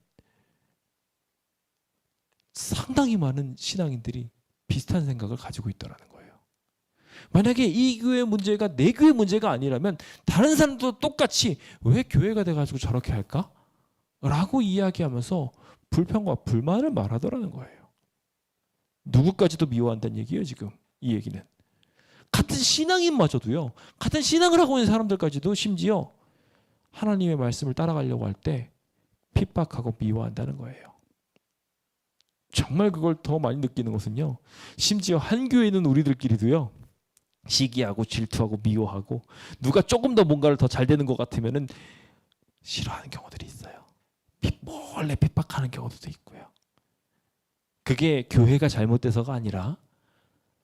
상당히 많은 신앙인들이 비슷한 생각을 가지고 있다는 거예요. 만약에 이 교회 문제가 내 교회 문제가 아니라면 다른 사람도 똑같이 왜 교회가 돼가지고 저렇게 할까? 라고 이야기하면서 불평과 불만을 말하더라는 거예요. 누구까지도 미워한다는 얘기예요. 지금 이 얘기는. 같은 신앙인마저도요. 같은 신앙을 하고 있는 사람들까지도 심지어 하나님의 말씀을 따라가려고 할 때 핍박하고 미워한다는 거예요. 정말 그걸 더 많이 느끼는 것은요. 심지어 한 교회에 있는 우리들끼리도요. 시기하고 질투하고 미워하고 누가 조금 더 뭔가를 더 잘 되는 것 같으면은 싫어하는 경우들이 있어요. 몰래 핍박하는 경우도 있고요. 그게 교회가 잘못돼서가 아니라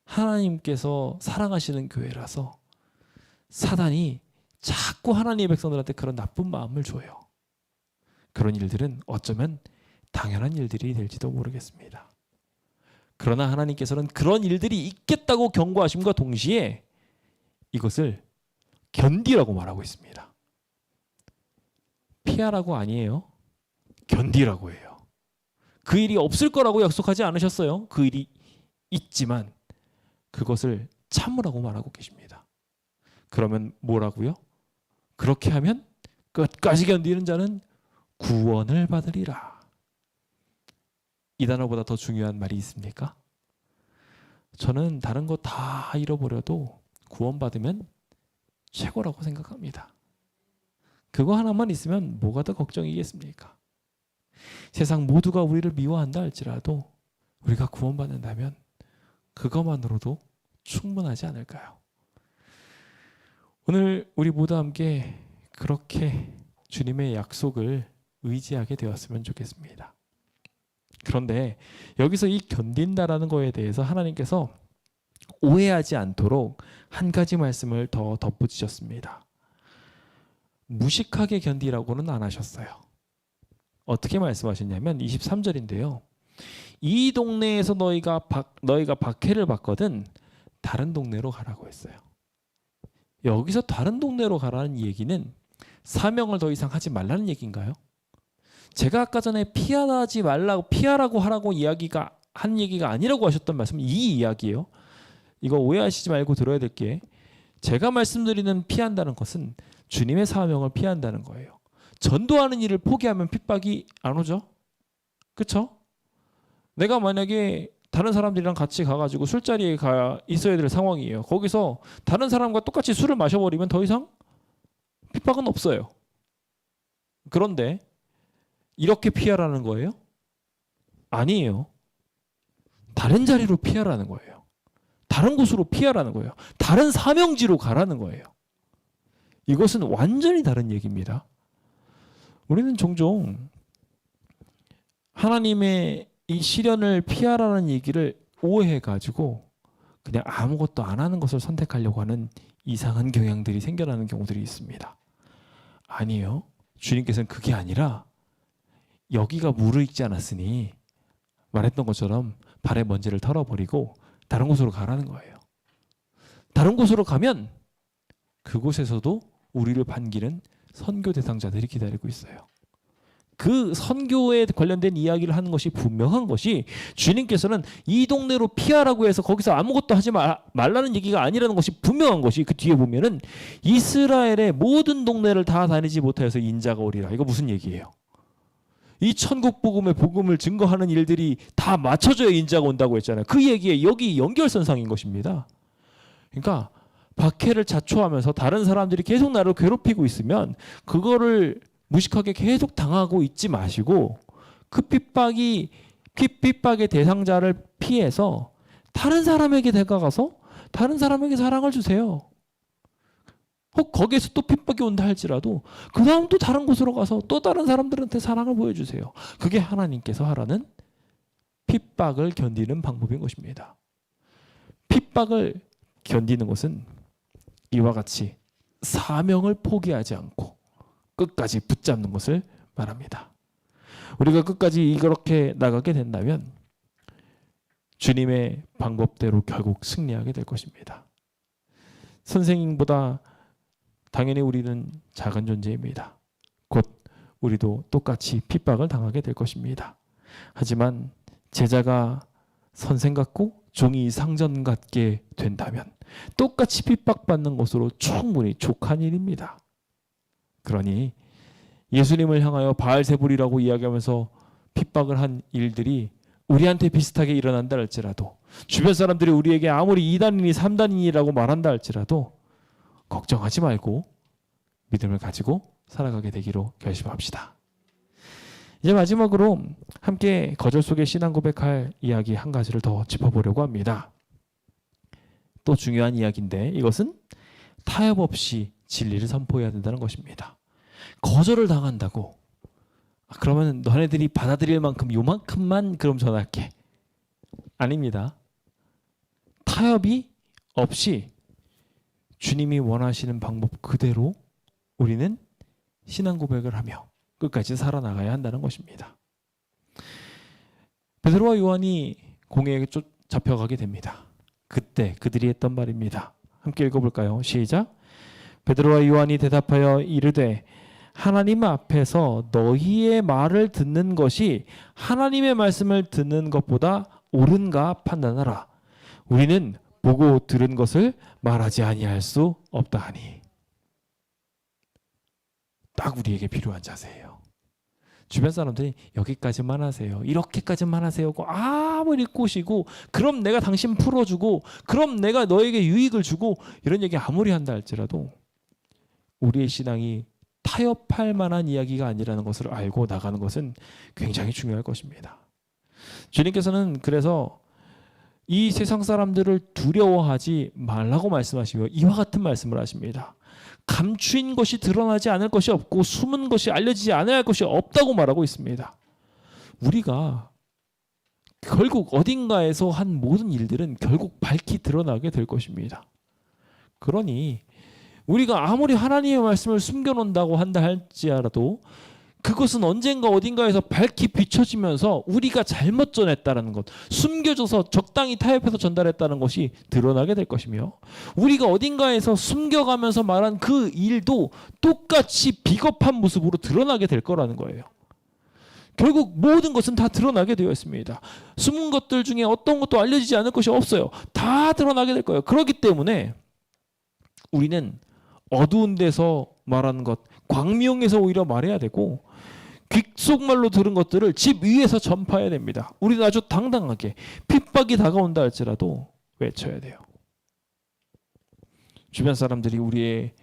하나님께서 사랑하시는 교회라서 사단이 자꾸 하나님의 백성들한테 그런 나쁜 마음을 줘요. 그런 일들은 어쩌면 당연한 일들이 될지도 모르겠습니다. 그러나 하나님께서는 그런 일들이 있겠다고 경고하심과 동시에 이것을 견디라고 말하고 있습니다. 피하라고 아니에요. 견디라고 해요. 그 일이 없을 거라고 약속하지 않으셨어요. 그 일이 있지만 그것을 참으라고 말하고 계십니다. 그러면 뭐라고요? 그렇게 하면 끝까지 견디는 자는 구원을 받으리라. 이 단어보다 더 중요한 말이 있습니까? 저는 다른 거 다 잃어버려도 구원받으면 최고라고 생각합니다. 그거 하나만 있으면 뭐가 더 걱정이겠습니까? 세상 모두가 우리를 미워한다 할지라도 우리가 구원받는다면 그것만으로도 충분하지 않을까요? 오늘 우리 모두 함께 그렇게 주님의 약속을 의지하게 되었으면 좋겠습니다. 그런데 여기서 이 견딘다라는 거에 대해서 하나님께서 오해하지 않도록 한 가지 말씀을 더 덧붙이셨습니다. 무식하게 견디라고는 안 하셨어요. 어떻게 말씀하셨냐면 23절인데요. 이 동네에서 너희가 박해를 받거든 다른 동네로 가라고 했어요. 여기서 다른 동네로 가라는 얘기는 사명을 더 이상 하지 말라는 얘기인가요? 제가 아까 전에 피하라고 하라고 한 얘기가 아니라고 하셨던 말씀은 이 이야기예요. 이거 오해하시지 말고 들어야 될 게, 제가 말씀드리는 피한다는 것은 주님의 사명을 피한다는 거예요. 전도하는 일을 포기하면 핍박이 안 오죠. 그렇죠? 내가 만약에 다른 사람들이랑 같이 가가지고 술자리에 있어야 될 상황이에요. 거기서 다른 사람과 똑같이 술을 마셔버리면 더 이상 핍박은 없어요. 그런데 이렇게 피하라는 거예요? 아니에요. 다른 자리로 피하라는 거예요. 다른 곳으로 피하라는 거예요. 다른 사명지로 가라는 거예요. 이것은 완전히 다른 얘기입니다. 우리는 종종 하나님의 이 시련을 피하라는 얘기를 오해해가지고 그냥 아무것도 안 하는 것을 선택하려고 하는 이상한 경향들이 생겨나는 경우들이 있습니다. 아니에요. 주님께서는 그게 아니라 여기가 무르익지 않았으니 말했던 것처럼 발의 먼지를 털어버리고 다른 곳으로 가라는 거예요. 다른 곳으로 가면 그곳에서도 우리를 반기는 선교 대상자들이 기다리고 있어요. 그 선교에 관련된 이야기를 하는 것이 분명한 것이, 주님께서는 이 동네로 피하라고 해서 거기서 아무것도 하지 말라는 얘기가 아니라는 것이 분명한 것이, 그 뒤에 보면은 이스라엘의 모든 동네를 다 다니지 못하여서 인자가 오리라. 이거 무슨 얘기예요? 이 천국 복음의 복음을 증거하는 일들이 다 맞춰져야 인자가 온다고 했잖아요. 그 얘기에 여기 연결선상인 것입니다. 그러니까 박해를 자초하면서 다른 사람들이 계속 나를 괴롭히고 있으면 그거를 무식하게 계속 당하고 있지 마시고, 그 핍박의 대상자를 피해서 다른 사람에게 다가가서 다른 사람에게 사랑을 주세요. 혹 거기에서 또 핍박이 온다 할지라도 그 다음 또 다른 곳으로 가서 또 다른 사람들한테 사랑을 보여주세요. 그게 하나님께서 하라는 핍박을 견디는 방법인 것입니다. 핍박을 견디는 것은 이와 같이 사명을 포기하지 않고 끝까지 붙잡는 것을 말합니다. 우리가 끝까지 이렇게 나가게 된다면 주님의 방법대로 결국 승리하게 될 것입니다. 선생님보다 당연히 우리는 작은 존재입니다. 곧 우리도 똑같이 핍박을 당하게 될 것입니다. 하지만 제자가 선생 같고 종이 상전 같게 된다면 똑같이 핍박받는 것으로 충분히 족한 일입니다. 그러니 예수님을 향하여 바알세불이라고 이야기하면서 핍박을 한 일들이 우리한테 비슷하게 일어난다 할지라도, 주변 사람들이 우리에게 아무리 2단이니 3단이라고 말한다 할지라도 걱정하지 말고 믿음을 가지고 살아가게 되기로 결심합시다. 이제 마지막으로 함께 거절 속에 신앙 고백할 이야기 한 가지를 더 짚어보려고 합니다. 또 중요한 이야기인데, 이것은 타협 없이 진리를 선포해야 된다는 것입니다. 거절을 당한다고 그러면 너네들이 받아들일 만큼 요만큼만 그럼 전할게. 아닙니다. 타협이 없이 주님이 원하시는 방법 그대로 우리는 신앙 고백을 하며 끝까지 살아나가야 한다는 것입니다. 베드로와 요한이 공회에 잡혀가게 됩니다. 그때 그들이 했던 말입니다. 함께 읽어볼까요? 시작. 베드로와 요한이 대답하여 이르되 하나님 앞에서 너희의 말을 듣는 것이 하나님의 말씀을 듣는 것보다 옳은가 판단하라. 우리는 보고 들은 것을 말하지 아니할 수 없다 하니. 딱 우리에게 필요한 자세예요. 주변 사람들이 여기까지만 하세요, 이렇게까지만 하세요 고 아무리 꼬시고, 그럼 내가 당신 풀어주고, 그럼 내가 너에게 유익을 주고, 이런 얘기 아무리 한다 할지라도 우리의 신앙이 타협할 만한 이야기가 아니라는 것을 알고 나가는 것은 굉장히 중요할 것입니다. 주님께서는 그래서 이 세상 사람들을 두려워하지 말라고 말씀하시며 이와 같은 말씀을 하십니다. 감추인 것이 드러나지 않을 것이 없고 숨은 것이 알려지지 않아야 할 것이 없다고 말하고 있습니다. 우리가 결국 어딘가에서 한 모든 일들은 결국 밝히 드러나게 될 것입니다. 그러니 우리가 아무리 하나님의 말씀을 숨겨놓는다고 한다 할지라도 그것은 언젠가 어딘가에서 밝히 비춰지면서 우리가 잘못 전했다는 것, 숨겨져서 적당히 타협해서 전달했다는 것이 드러나게 될 것이며, 우리가 어딘가에서 숨겨가면서 말한 그 일도 똑같이 비겁한 모습으로 드러나게 될 거라는 거예요. 결국 모든 것은 다 드러나게 되어 있습니다. 숨은 것들 중에 어떤 것도 알려지지 않을 것이 없어요. 다 드러나게 될 거예요. 그렇기 때문에 우리는 어두운 데서 말하는 것, 광명에서 오히려 말해야 되고, 귓속말로 들은 것들을 집 위에서 전파해야 됩니다. 우리는 아주 당당하게 핍박이 다가온다 할지라도 외쳐야 돼요. 주변 사람들이 우리의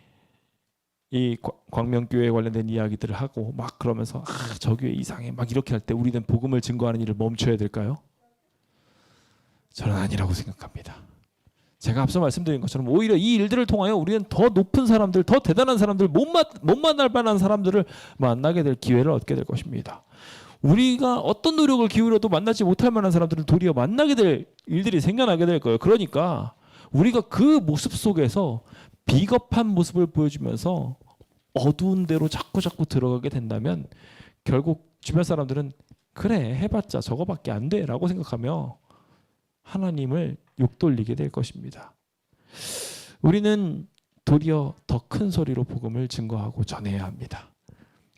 이 광명교회에 관련된 이야기들을 하고 막 그러면서 저 교회 이상해 막 이렇게 할 때 우리는 복음을 증거하는 일을 멈춰야 될까요? 저는 아니라고 생각합니다. 제가 앞서 말씀드린 것처럼 오히려 이 일들을 통하여 우리는 더 높은 사람들, 더 대단한 사람들, 못 만날 만한 사람들을 만나게 될 기회를 얻게 될 것입니다. 우리가 어떤 노력을 기울여도 만나지 못할 만한 사람들을 도리어 만나게 될 일들이 생겨나게 될 거예요. 그러니까 우리가 그 모습 속에서 비겁한 모습을 보여주면서 어두운 데로 자꾸 들어가게 된다면 결국 주변 사람들은 그래 해봤자 저거밖에 안 돼 라고 생각하며 하나님을 욕돌리게 될 것입니다. 우리는 도리어 더 큰 소리로 복음을 증거하고 전해야 합니다.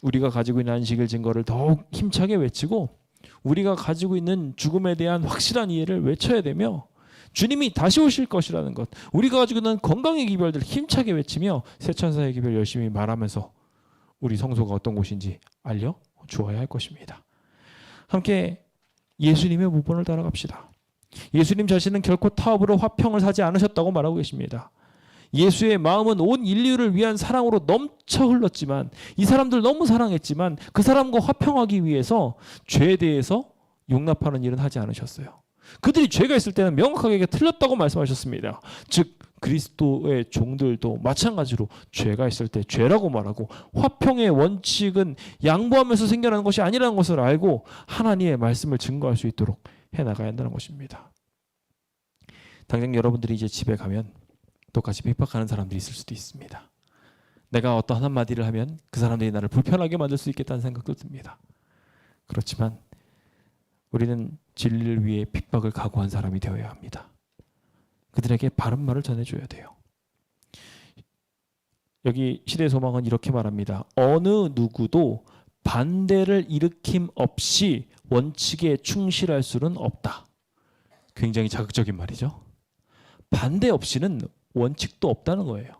우리가 가지고 있는 안식일 증거를 더욱 힘차게 외치고 우리가 가지고 있는 죽음에 대한 확실한 이해를 외쳐야 되며 주님이 다시 오실 것이라는 것, 우리가 가지고 있는 건강의 기별들을 힘차게 외치며 새천사의 기별 열심히 말하면서 우리 성소가 어떤 곳인지 알려주어야 할 것입니다. 함께 예수님의 모본을 따라갑시다. 예수님 자신은 결코 타협으로 화평을 사지 않으셨다고 말하고 계십니다. 예수의 마음은 온 인류를 위한 사랑으로 넘쳐 흘렀지만 이 사람들 너무 사랑했지만 그 사람과 화평하기 위해서 죄에 대해서 용납하는 일은 하지 않으셨어요. 그들이 죄가 있을 때는 명확하게 틀렸다고 말씀하셨습니다. 즉 그리스도의 종들도 마찬가지로 죄가 있을 때 죄라고 말하고 화평의 원칙은 양보하면서 생겨나는 것이 아니라는 것을 알고 하나님의 말씀을 증거할 수 있도록 해나가야 한다는 것입니다. 당장 여러분들이 이제 집에 가면 똑같이 핍박하는 사람들이 있을 수도 있습니다. 내가 어떤 한마디를 하면 그 사람들이 나를 불편하게 만들 수 있겠다는 생각도 듭니다. 그렇지만 우리는 진리를 위해 핍박을 각오한 사람이 되어야 합니다. 그들에게 바른 말을 전해줘야 돼요. 여기 시대의 소망은 이렇게 말합니다. 어느 누구도 반대를 일으킴 없이 원칙에 충실할 수는 없다. 굉장히 자극적인 말이죠. 반대 없이는 원칙도 없다는 거예요.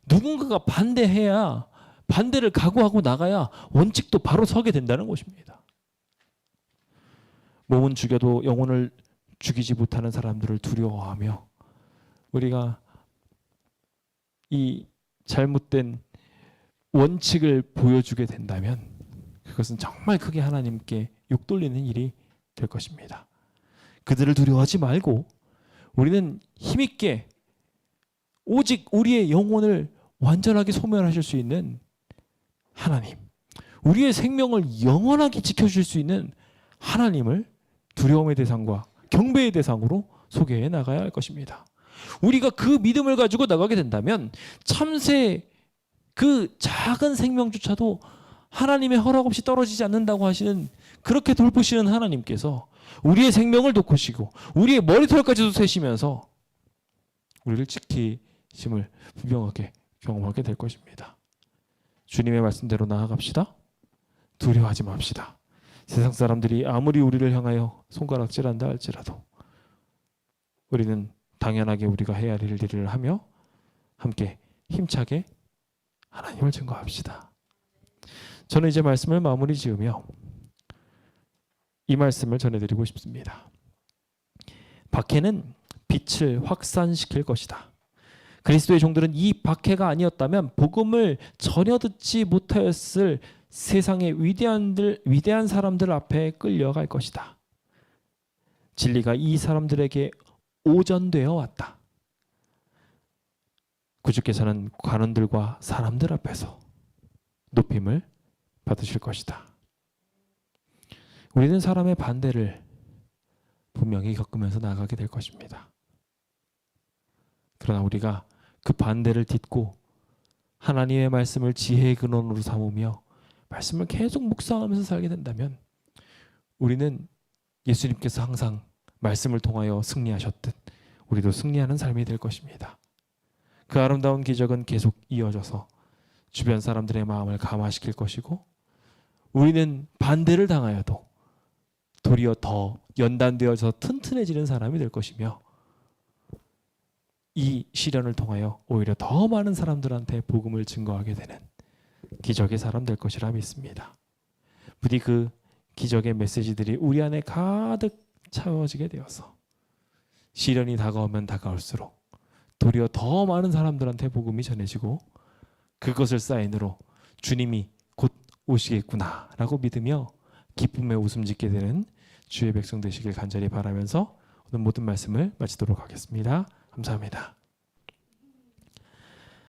누군가가 반대해야 반대를 각오하고 나가야 원칙도 바로 서게 된다는 것입니다. 몸은 죽여도 영혼을 죽이지 못하는 사람들을 두려워하며 우리가 이 잘못된 원칙을 보여주게 된다면 그것은 정말 크게 하나님께 욕돌리는 일이 될 것입니다. 그들을 두려워하지 말고 우리는 힘있게 오직 우리의 영혼을 완전하게 소멸하실 수 있는 하나님, 우리의 생명을 영원하게 지켜주실 수 있는 하나님을 두려움의 대상과 경배의 대상으로 소개해 나가야 할 것입니다. 우리가 그 믿음을 가지고 나가게 된다면 참새 그 작은 생명조차도 하나님의 허락 없이 떨어지지 않는다고 하시는, 그렇게 돌보시는 하나님께서 우리의 생명을 돕으시고 우리의 머리털까지도 세시면서 우리를 지키심을 분명하게 경험하게 될 것입니다. 주님의 말씀대로 나아갑시다. 두려워하지 맙시다. 세상 사람들이 아무리 우리를 향하여 손가락질한다 할지라도 우리는 당연하게 우리가 해야 할 일들을 하며 함께 힘차게 하나님을 증거합시다. 저는 이제 말씀을 마무리 지으며 이 말씀을 전해드리고 싶습니다. 박해는 빛을 확산시킬 것이다. 그리스도의 종들은 이 박해가 아니었다면 복음을 전혀 듣지 못하였을 세상의 위대한 사람들 앞에 끌려갈 것이다. 진리가 이 사람들에게 오전되어 왔다. 구주께서는 관원들과 사람들 앞에서 높임을 받으실 것이다. 우리는 사람의 반대를 분명히 겪으면서 나가게 될 것입니다. 그러나 우리가 그 반대를 딛고 하나님의 말씀을 지혜의 근원으로 삼으며 말씀을 계속 묵상하면서 살게 된다면 우리는 예수님께서 항상 말씀을 통하여 승리하셨듯 우리도 승리하는 삶이 될 것입니다. 그 아름다운 기적은 계속 이어져서 주변 사람들의 마음을 감화시킬 것이고 우리는 반대를 당하여도 도리어 더 연단되어서 튼튼해지는 사람이 될 것이며 이 시련을 통하여 오히려 더 많은 사람들한테 복음을 증거하게 되는 기적의 사람 될 것이라 믿습니다. 부디 그 기적의 메시지들이 우리 안에 가득 채워지게 되어서 시련이 다가오면 다가올수록 도리어 더 많은 사람들한테 복음이 전해지고 그것을 사인으로 주님이 곧 오시겠구나라고 믿으며 기쁨에 웃음 짓게 되는 주의 백성 되시길 간절히 바라면서 오늘 모든 말씀을 마치도록 하겠습니다. 감사합니다.